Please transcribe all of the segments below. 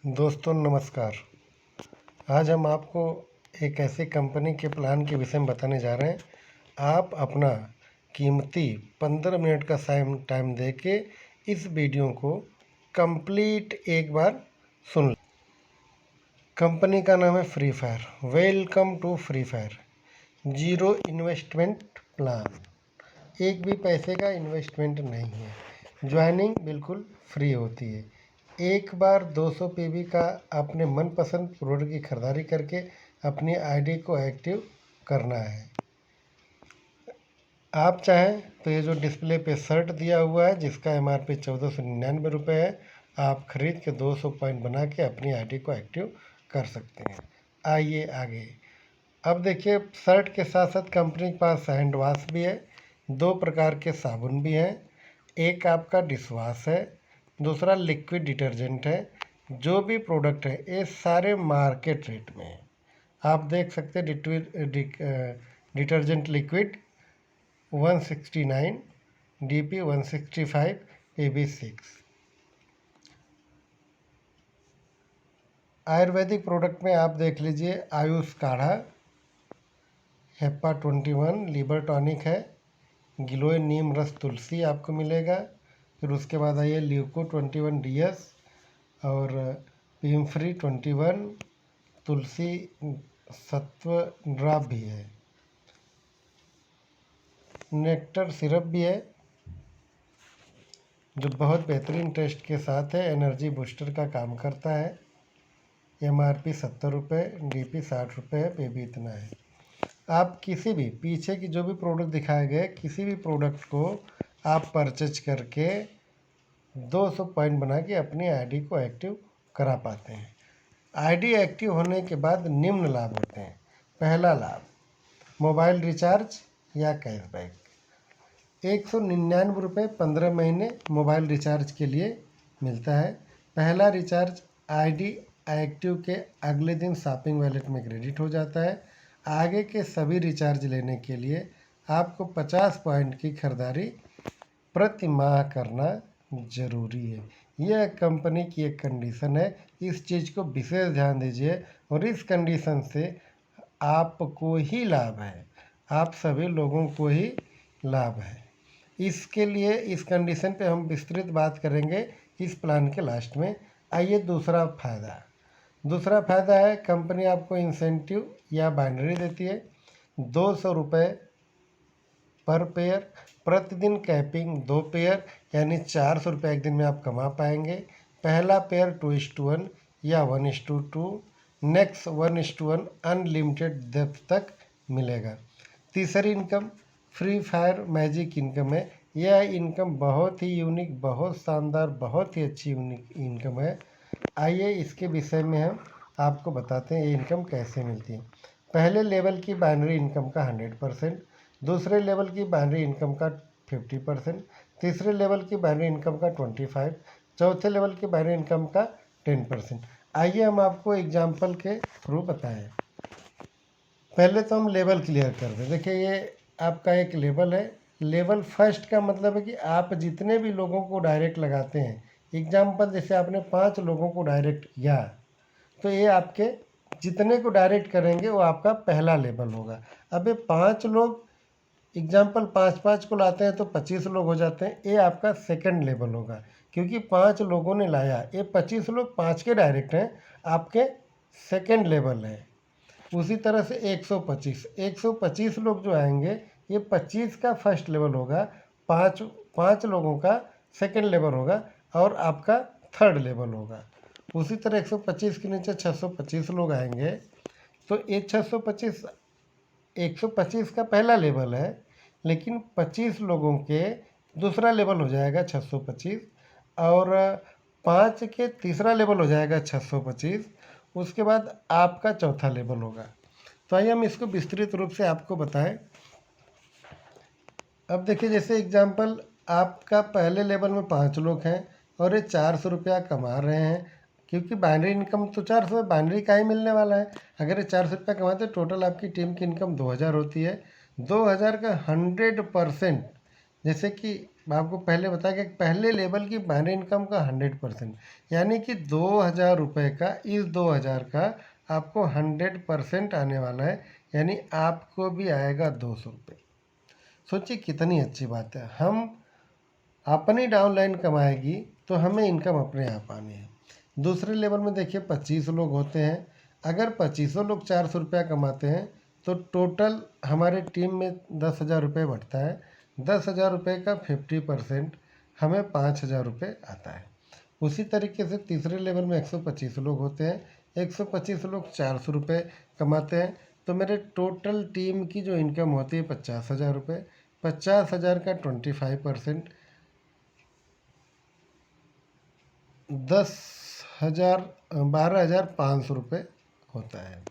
दोस्तों नमस्कार। आज हम आपको एक ऐसी कंपनी के प्लान के विषय में बताने जा रहे हैं। आप अपना कीमती 15 मिनट का टाइम दे के इस वीडियो को कंप्लीट एक बार सुन लें। कंपनी का नाम है Free Fire. Welcome to Free Fire. Zero investment plan. एक भी पैसे का इन्वेस्टमेंट नहीं है। ज्वाइनिंग बिल्कुल फ्री होती है। एक बार 200 पीबी का अपने मनपसंद प्रोडक्ट की खरीदारी करके अपनी आईडी को एक्टिव करना है। आप चाहें तो ये जो डिस्प्ले पे शर्ट दिया हुआ है जिसका MRP 1499 रुपये है, आप खरीद के 200 पॉइंट बना के अपनी आईडी को एक्टिव कर सकते हैं। आइए आगे। अब देखिए, शर्ट के साथ साथ कंपनी के पास हैंड वॉश भी है, 2 प्रकार के साबुन भी हैं। एक आपका डिश वॉश है, दूसरा लिक्विड डिटर्जेंट है। जो भी प्रोडक्ट है ये सारे मार्केट रेट में है। आप देख सकते हैं detergent liquid 169, DP 165, PB 6। Ayurvedic product में आप देख लीजिए, आयुष काढ़ा, हेप्पा 21 लीवर टॉनिक है, गिलोय नीम रस तुलसी आपको मिलेगा। फिर उसके बाद आइए ल्यूको 21 DS और पिम्फ्री 21 तुलसी सत्व ड्रॉप भी है। नेक्टर सिरप भी है जो बहुत बेहतरीन टेस्ट के साथ है, एनर्जी बूस्टर का काम करता है। MRP 70 रुपये, DP 60 रुपये है, PB इतना है। आप किसी भी पीछे की जो भी प्रोडक्ट दिखाए गए किसी भी प्रोडक्ट को आप परचेज करके 200 पॉइंट बना के अपनी आईडी को एक्टिव करा पाते हैं। आईडी एक्टिव होने के बाद निम्न लाभ होते हैं। पहला लाभ, मोबाइल रिचार्ज या कैशबैक। 199 रुपये 15 महीने मोबाइल रिचार्ज के लिए मिलता है। पहला रिचार्ज आईडी एक्टिव के अगले दिन शॉपिंग वॉलेट में क्रेडिट हो जाता है। आगे के सभी रिचार्ज लेने के लिए आपको 50 पॉइंट की खरीदारी प्रति माह करना ज़रूरी है। यह कंपनी की एक कंडीशन है, इस चीज़ को विशेष ध्यान दीजिए। और इस कंडीशन से आपको ही लाभ है, आप सभी लोगों को ही लाभ है। इसके लिए इस कंडीशन पे हम विस्तृत बात करेंगे इस प्लान के लास्ट में। आइए दूसरा फ़ायदा है, कंपनी आपको इंसेंटिव या बाइनरी देती है। 200 रुपये पर पेयर, प्रतिदिन कैपिंग 2 पेयर यानी 400 रुपये एक दिन में आप कमा पाएंगे। पहला पेयर 2:1 या 1:2, नेक्स्ट 1:1 अनलिमिटेड डेप्थ तक मिलेगा। तीसरी income free fire magic income है। यह इनकम बहुत ही यूनिक, बहुत शानदार, बहुत ही अच्छी यूनिक इनकम है। आइए इसके विषय में हम आपको बताते हैं ये इनकम कैसे मिलती है। पहले लेवल की बाइनरी इनकम का 100%, दूसरे लेवल की बाइनरी इनकम का 50%, तीसरे लेवल की बाइनरी इनकम का 25%, चौथे लेवल की बाइनरी इनकम का 10%। आइए हम आपको एग्जाम्पल के थ्रू बताएं। पहले तो हम लेवल क्लियर कर दें। देखिए, ये आपका एक लेवल है। लेवल फर्स्ट का मतलब है कि आप जितने भी लोगों को डायरेक्ट लगाते हैं, एग्जाम्पल जैसे आपने 5 लोगों को डायरेक्ट किया तो ये आपके जितने को डायरेक्ट करेंगे वो आपका पहला लेवल होगा। अब ये 5 लोग एग्जाम्पल 5-5 को लाते हैं तो 25 लोग हो जाते हैं, ये आपका सेकंड लेवल होगा। क्योंकि 5 लोगों ने लाया, ये 25 लोग 5 के डायरेक्ट हैं, आपके सेकंड लेवल है। उसी तरह से 125 लोग जो आएंगे ये 25 का फर्स्ट लेवल होगा, 5 लोगों का सेकंड लेवल होगा और आपका थर्ड लेवल होगा। उसी तरह 125 के नीचे 625 लोग आएंगे तो ये 125 का पहला लेवल है, लेकिन 25 लोगों के दूसरा लेवल हो जाएगा 625 और 5 के तीसरा लेवल हो जाएगा 625। उसके बाद आपका चौथा लेवल होगा। तो आइए हम इसको विस्तृत रूप से आपको बताएं। अब देखिए, जैसे एग्जांपल आपका पहले लेवल में 5 लोग हैं और ये 400 रुपया कमा रहे हैं। क्योंकि बाइनरी इनकम तो 400 है, बाइनरी का ही मिलने वाला है। अगर ये 400 रुपया कमाते टोटल आपकी टीम की इनकम 2000 होती है। 2000 का 100%, जैसे कि आपको पहले बताया कि पहले लेवल की बाइनरी इनकम का 100%, यानी कि 2,000 रुपये का इस 2,000 का आपको 100% आने वाला है, यानी आपको भी आएगा 200 रुपये। सोचिए कितनी अच्छी बात है। हम अपनी डाउनलाइन कमाएगी तो हमें इनकम अपने आप आनी है। दूसरे लेवल में देखिए 25 लोग होते हैं। अगर 25 लोग 400 रुपया कमाते हैं तो टोटल हमारे टीम में 10,000 रुपये बढ़ता है। 10,000 रुपये का 50% हमें 5,000 रुपये आता है। उसी तरीके से तीसरे लेवल में 125 लोग होते हैं। 125 लोग 400 रुपये कमाते हैं तो मेरे टोटल टीम की जो इनकम होती है 50,000 रुपये। 50,000 का 25% 10,000 12,500 रुपये होता है।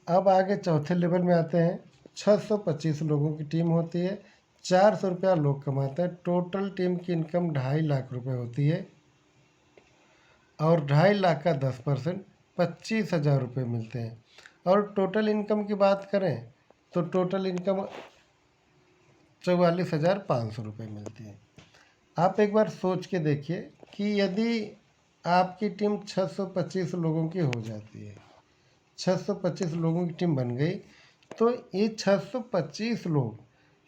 अब आगे चौथे लेवल में आते हैं। 625 लोगों की टीम होती है। 400 रुपया लोग कमाते हैं। टोटल टीम की इनकम 2.5 लाख रुपये होती है और 2.5 लाख का 10% 25,000 रुपये मिलते हैं। और टोटल इनकम की बात करें तो टोटल इनकम 44,500 रुपये मिलती है। आप एक बार सोच के देखिए कि यदि आपकी टीम 625 लोगों की हो जाती है, 625 लोगों की टीम बन गई, तो ये 625 लोग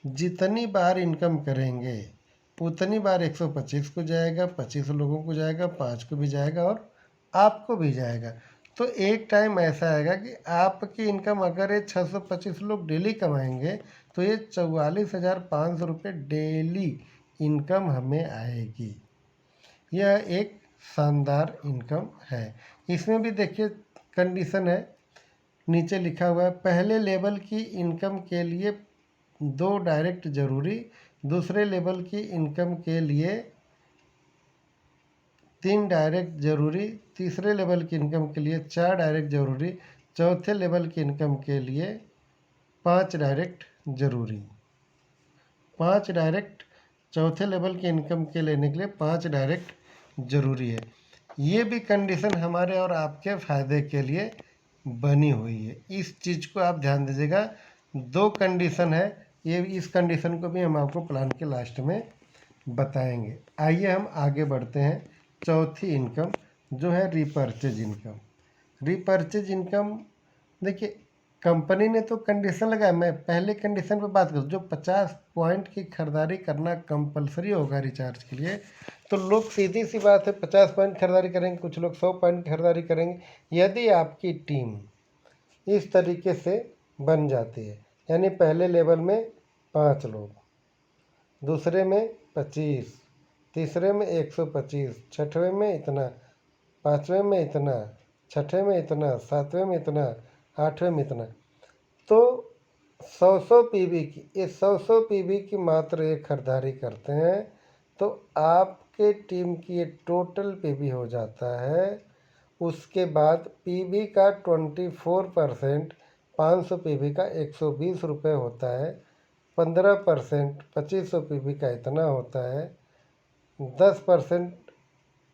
जितनी बार इनकम करेंगे उतनी बार 125 को जाएगा, 25 लोगों को जाएगा, 5 को भी जाएगा और आपको भी जाएगा। तो एक टाइम ऐसा आएगा कि आपकी इनकम अगर ये 625 लोग डेली कमाएंगे तो ये 44,500 रुपये डेली इनकम हमें आएगी। यह एक शानदार इनकम है। इसमें भी देखिए कंडीशन है, नीचे लिखा हुआ है पहले लेवल की इनकम के लिए 2 डायरेक्ट जरूरी, दूसरे लेवल की इनकम के लिए 3 डायरेक्ट जरूरी, तीसरे लेवल की इनकम के लिए 4 डायरेक्ट जरूरी, चौथे लेवल की इनकम के लिए 5 डायरेक्ट जरूरी। 5 डायरेक्ट चौथे लेवल की इनकम के लेने के लिए 5 डायरेक्ट जरूरी है। ये भी कंडीशन हमारे और आपके फ़ायदे के लिए बनी हुई है। इस चीज़ को आप ध्यान दीजिएगा। 2 कंडीशन है, ये इस कंडीशन को भी हम आपको प्लान के लास्ट में बताएंगे। आइए हम आगे बढ़ते हैं। चौथी इनकम जो है रीपर्चेज इनकम। रीपर्चेज इनकम देखिए कंपनी ने तो कंडीशन लगाया, मैं पहले कंडीशन पे बात करूँ, जो 50 पॉइंट की खरीदारी करना कंपलसरी होगा रिचार्ज के लिए, तो लोग सीधी सी बात है 50 पॉइंट खरीदारी करेंगे, कुछ लोग 100 पॉइंट खरीदारी करेंगे। यदि आपकी टीम इस तरीके से बन जाती है, यानी पहले लेवल में 5 लोग, दूसरे में 25, तीसरे में 125, छठवें में इतना, पाँचवें में इतना, छठवें में इतना, सातवें में इतना, आठवें में इतना, तो 100 पीवी की, ये 100 पीवी की मात्र एक खरीदारी करते हैं तो आपके टीम की ये टोटल पीवी हो जाता है। उसके बाद पीवी का 24% 500 पीवी का 120 रुपये होता है। 15% 2500 पीवी का इतना होता है। 10%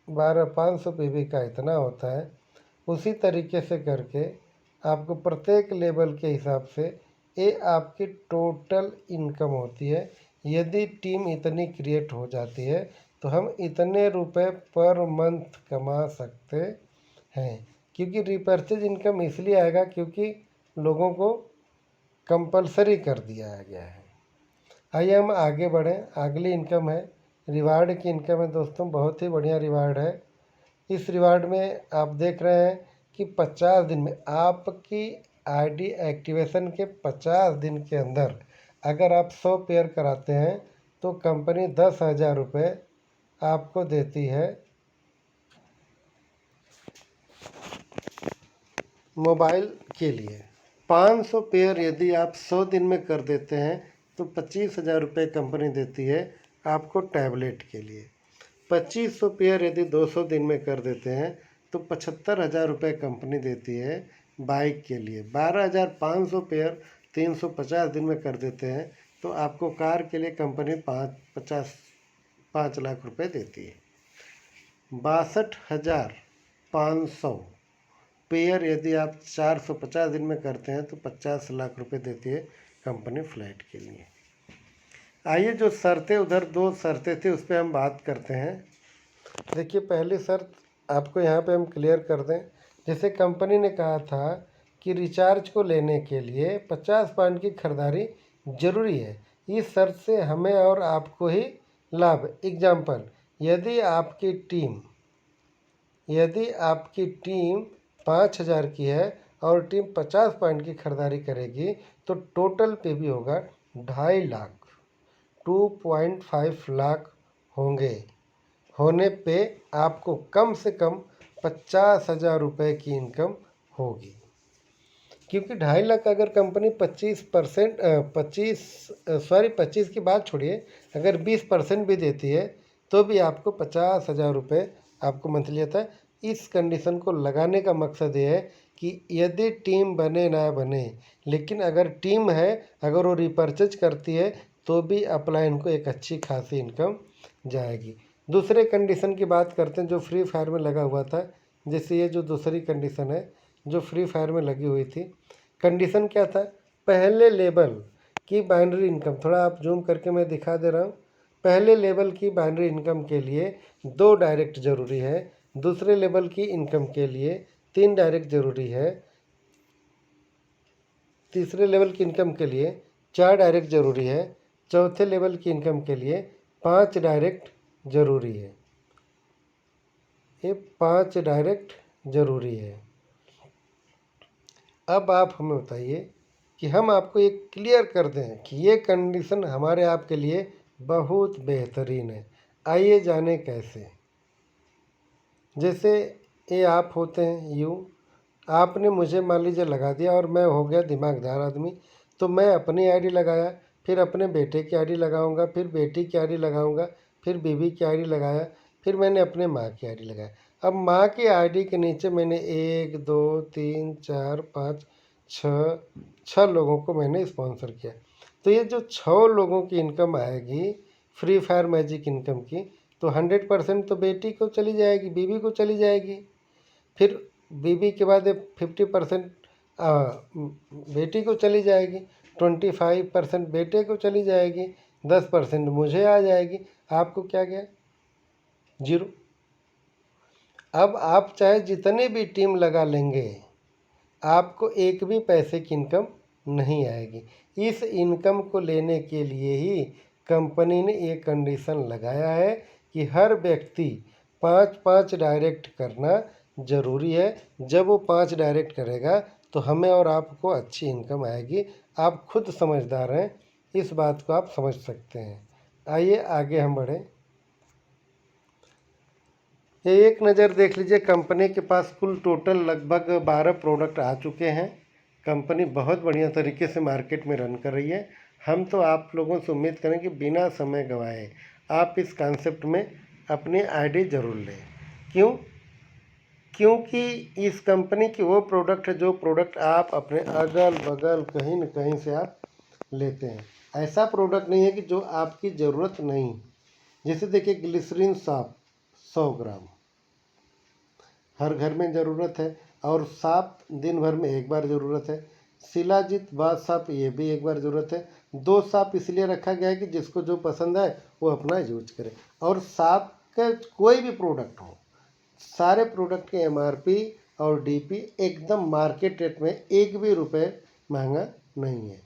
500 पीवी का इतना होता है। उसी तरीके से करके आपको प्रत्येक लेवल के हिसाब से ये आपकी टोटल इनकम होती है। यदि टीम इतनी क्रिएट हो जाती है तो हम इतने रुपए पर मंथ कमा सकते हैं। क्योंकि रिपर्चेज इनकम इसलिए आएगा क्योंकि लोगों को कंपलसरी कर दिया गया है। आइए हम आगे बढ़ें। अगली इनकम है रिवार्ड की इनकम है। दोस्तों बहुत ही बढ़िया रिवार्ड है। इस रिवार्ड में आप देख रहे हैं कि 50 दिन में आपकी आईडी एक्टिवेशन के 50 दिन के अंदर अगर आप 100 पेयर कराते हैं तो कंपनी 10,000 रुपये आपको देती है मोबाइल के लिए। 500 पेयर यदि आप 100 दिन में कर देते हैं तो 25,000 रुपये कंपनी देती है आपको टैबलेट के लिए। 2500 पेयर यदि 200 दिन में कर देते हैं तो 75,000 रुपये कंपनी देती है बाइक के लिए। 12,500 पेयर 350 दिन में कर देते हैं तो आपको कार के लिए कंपनी 5 लाख रुपये देती है। 62,500 पेयर यदि आप 450 दिन में करते हैं तो 50 लाख रुपये देती है कंपनी फ्लाइट के लिए। आइए जो शर्तें उधर 2 शर्तें थी उस पर हम बात करते हैं। देखिए पहली शर्त आपको यहाँ पे हम क्लियर कर दें। जैसे कंपनी ने कहा था कि रिचार्ज को लेने के लिए 50 पॉइंट की खरीदारी जरूरी है। इस शर्त से हमें और आपको ही लाभ। एग्जाम्पल, यदि आपकी टीम 5,000 की है और टीम 50 पॉइंट की खरीदारी करेगी तो टोटल पे भी होगा 2.5 लाख, 2.5 लाख होंगे। होने पे आपको कम से कम 50,000 रुपये की इनकम होगी। क्योंकि 2.5 लाख अगर कंपनी 25 की बात छोड़िए, अगर 20% भी देती है तो भी आपको 50,000 रुपये आपको मंथली आता है। इस कंडीशन को लगाने का मकसद ये है कि यदि टीम बने ना बने, लेकिन अगर टीम है, अगर वो रिपर्चेज करती है तो भी अपलाइन को एक अच्छी खासी इनकम जाएगी। दूसरे कंडीशन की बात करते हैं जो फ्री फायर में लगा हुआ था। जैसे ये जो दूसरी कंडीशन है जो फ्री फायर में लगी हुई थी, कंडीशन क्या था? पहले लेवल की बाइनरी इनकम, थोड़ा आप जूम करके मैं दिखा दे रहा हूँ। पहले लेवल की बाइनरी इनकम के लिए 2 डायरेक्ट ज़रूरी है, दूसरे लेवल की इनकम के लिए 3 डायरेक्ट ज़रूरी है, तीसरे लेवल की इनकम के लिए 4 डायरेक्ट ज़रूरी है, चौथे लेवल की इनकम के लिए 5 डायरेक्ट ज़रूरी है। ये 5 डायरेक्ट ज़रूरी है। अब आप हमें बताइए कि हम आपको ये क्लियर कर दें कि ये कंडीशन हमारे आपके लिए बहुत बेहतरीन है। आइए जाने कैसे। जैसे ये आप होते हैं आपने मुझे मान लीजिए लगा दिया और मैं हो गया दिमागदार आदमी, तो मैं अपनी आईडी लगाया, फिर अपने बेटे की आईडी लगाऊंगा, फिर बेटी की आईडी लगाऊंगा, फिर बीवी की आईडी लगाया, फिर मैंने अपने माँ की आईडी लगाया। अब माँ की आईडी के नीचे मैंने 1 2 3 4 5 छः लोगों को मैंने स्पॉन्सर किया। तो ये जो 6 लोगों की इनकम आएगी फ्री फायर मैजिक इनकम की, तो 100% तो बेटी को चली जाएगी, बीवी को चली जाएगी। फिर बीवी के बाद 50% बेटी को चली जाएगी, 25% बेटे को चली जाएगी, 10% मुझे आ जाएगी। आपको क्या गया? 0। अब आप चाहे जितनी भी टीम लगा लेंगे, आपको एक भी पैसे की इनकम नहीं आएगी। इस इनकम को लेने के लिए ही कंपनी ने ये कंडीशन लगाया है कि हर व्यक्ति 5-5 डायरेक्ट करना ज़रूरी है। जब वो 5 डायरेक्ट करेगा तो हमें और आपको अच्छी इनकम आएगी। आप खुद समझदार हैं, इस बात को आप समझ सकते हैं। आइए आगे हम बढ़ें। ये एक नज़र देख लीजिए, कंपनी के पास कुल टोटल लगभग 12 प्रोडक्ट आ चुके हैं। कंपनी बहुत बढ़िया तरीके से मार्केट में रन कर रही है। हम तो आप लोगों से उम्मीद करें कि बिना समय गंवाए आप इस कॉन्सेप्ट में अपनी आईडी ज़रूर लें। क्यों? क्योंकि इस कंपनी की वो प्रोडक्ट है जो प्रोडक्ट आप अपने अगल बगल कहीं न कहीं से आप लेते हैं। ऐसा प्रोडक्ट नहीं है कि जो आपकी ज़रूरत नहीं। जैसे देखिए ग्लिसरीन साफ 100 ग्राम हर घर में ज़रूरत है, और साफ दिन भर में एक बार ज़रूरत है। शिलाजीत बाथ साफ ये भी एक बार ज़रूरत है। 2 साफ इसलिए रखा गया है कि जिसको जो पसंद आए वो अपना यूज करे। और साफ का कोई भी प्रोडक्ट हो, सारे प्रोडक्ट के एमआरपी और डीपी एकदम मार्केट रेट में, एक भी रुपये महंगा नहीं है।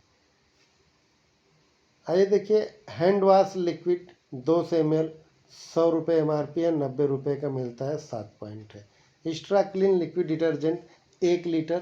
आइए देखिए, हैंड वॉश लिक्विड 200 ml 100 रुपये एमआरपी है, 90 रुपये का मिलता है, 7 पॉइंट है। Extra clean liquid detergent 1 litre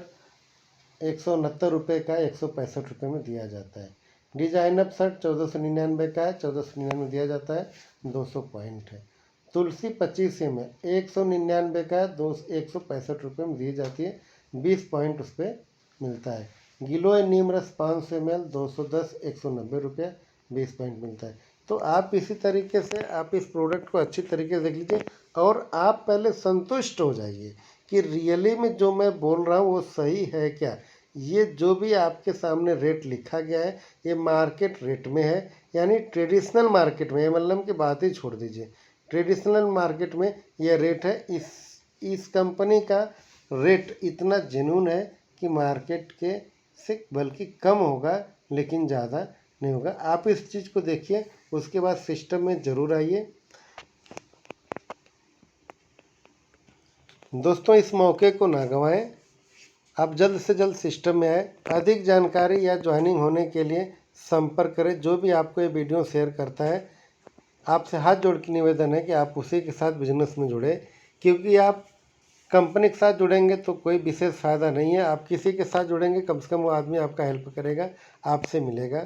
169 रुपये का 165 रुपये में दिया जाता है। डिजाइन अप शर्ट 1499 का है, 1499 दिया जाता है, 200 पॉइंट है। तुलसी 25 ml 199 का है, 165 रुपये में दी जाती है, 20 पॉइंट उस पर मिलता है। गिलोय नीम रस 500 ml 210 190 रुपये, 20 पॉइंट मिलता है। तो आप इसी तरीके से आप इस प्रोडक्ट को अच्छी तरीके से देख लीजिए और आप पहले संतुष्ट हो जाइए कि रियली में जो मैं बोल रहा हूँ वो सही है क्या। ये जो भी आपके सामने रेट लिखा गया है ये मार्केट रेट में है, यानी ट्रेडिशनल मार्केट में, एमएलएम की बात ही छोड़ दीजिए, ट्रेडिशनल मार्केट में ये रेट है। इस कंपनी का रेट इतना जेन्युइन है कि मार्केट के से बल्कि कम होगा लेकिन ज़्यादा नहीं होगा। आप इस चीज़ को देखिए, उसके बाद सिस्टम में ज़रूर आइए। दोस्तों, इस मौके को ना गंवाएं, आप जल्द से जल्द सिस्टम में आए। अधिक जानकारी या ज्वाइनिंग होने के लिए संपर्क करें। जो भी आपको ये वीडियो शेयर करता है, आपसे हाथ जोड़ के निवेदन है कि आप उसी के साथ बिजनेस में जुड़े, क्योंकि आप कंपनी के साथ जुड़ेंगे तो कोई विशेष फ़ायदा नहीं है। आप किसी के साथ जुड़ेंगे, कम से कम वो आदमी आपका हेल्प करेगा, आपसे मिलेगा।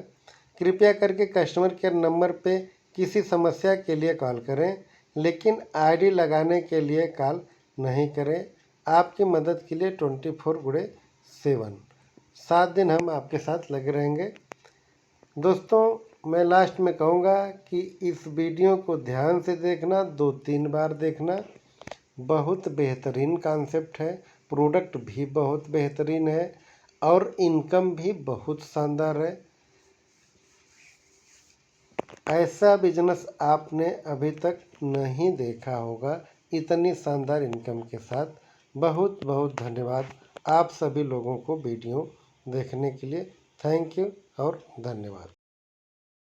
कृपया करके कस्टमर केयर नंबर पे किसी समस्या के लिए कॉल करें, लेकिन आईडी लगाने के लिए कॉल नहीं करें। आपकी मदद के लिए 24/7 7 दिन हम आपके साथ लगे रहेंगे। दोस्तों, मैं लास्ट में कहूँगा कि इस वीडियो को ध्यान से देखना, 2-3 बार देखना। बहुत बेहतरीन कॉन्सेप्ट है, प्रोडक्ट भी बहुत बेहतरीन है और इनकम भी बहुत शानदार है। ऐसा बिजनेस आपने अभी तक नहीं देखा होगा, इतनी शानदार इनकम के साथ। बहुत बहुत धन्यवाद आप सभी लोगों को वीडियो देखने के लिए। थैंक यू और धन्यवाद।